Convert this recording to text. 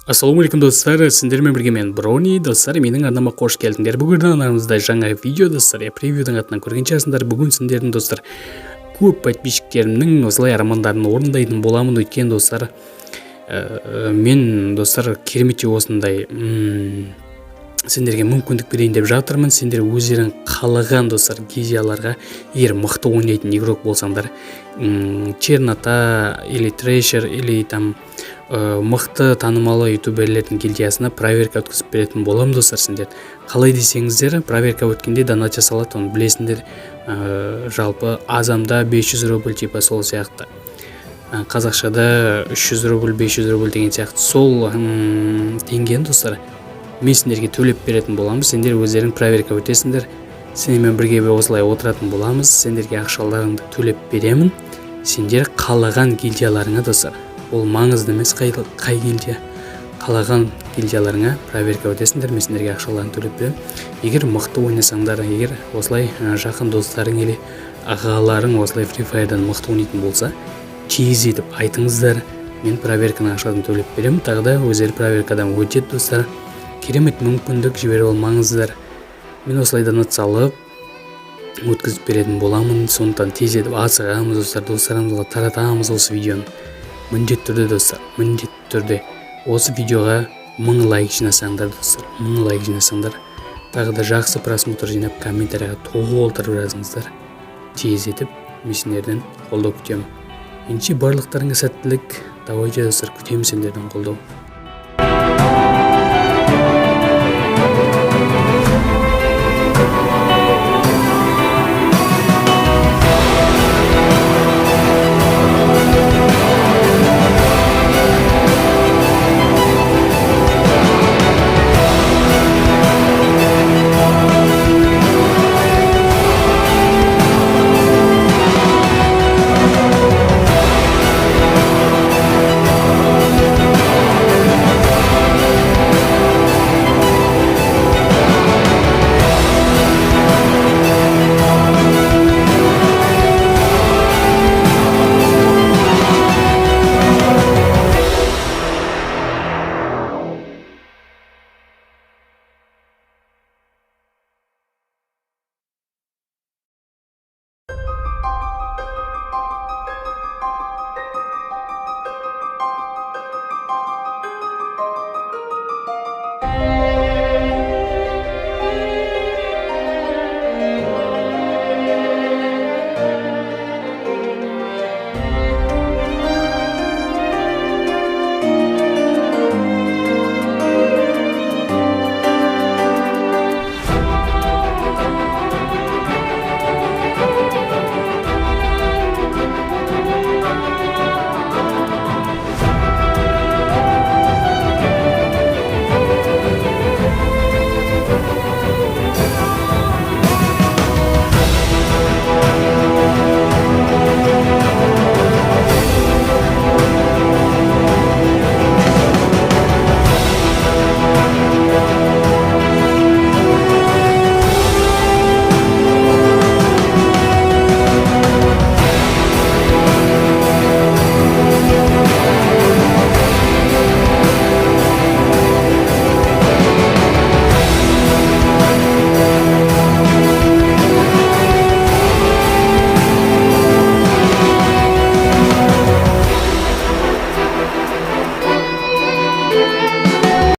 Ассалаумалейкум достар, сіздермен бірге мен Брони. Достар, менің арнама қош келдіңдер. Бүгін арнамызда жаңа видео достар. Превьюдің атынан көрген шығарсыңдар. Бүгін сіздердің достар көп подписчиктерімнің осылай армандарын орындайтын боламын. Өйткені достар, мен достар керемет осындай сендерге мүмкіндік берейін деп жатырмын. Сендер өздерің қалаған достар гизияларға егер мықты ойнайтын игрок болсаңдар, Чернотаға или Трешер или там мықты танымалы ютуберлердің гильдиясына проверка өткізіп беретін болам достар. Сендер қалай десеңіздер, проверка өткенде донат жасалады, оны білесіңдер. Жалпы Азаммда 500 рубль типа сол сияқты, қазақшада 300 рубль 500 рубль деген сияқты сол теңгені достар мен сендерге төлеп беретін боламыз. Сендер өздерің проверка өтесіңдер, сенімен бірге осылай отыратын боламыз. Сендерге ақшаларыңды төлеп беремін. Сендер қалаған гильдияларыңа достар, ол маңызды емес қай гильдия, қалаған гильдияларыңа проверка өтесіңдер, мен сендерге ақшаларын төлеп беремін. Егер мықты ойнасаңдар, егер осылай жақын достарың или ағаларың осылай Free Fire'дан мықты ойнайтын болса, тез етіп айтыңыздар, мен проверканың ақшасын төлеп беремін. Тағы да өздері проверкадан өтеді достар. Керемет мүмкіндік, жіберіп алмаңыздар. Мен осылай донат салып өткізіп беретін боламын. Сондықтан тез етіп асығамыз достар, достарымызға таратамыз осы видеоны. Міндетті түрде достар, міндетті түрде осы видеоға 1000 лайк жинасаңдар достар, 1000 лайк жинасаңдар, тағы да жақсы просмотр жинап комментарияға толтырып жазыңыздар. Тез етіп мен сендерден қолдау күтемін. Меніңше барлықтарыңа сәттілік. Давайте достар, күтемін сендерден қолдау.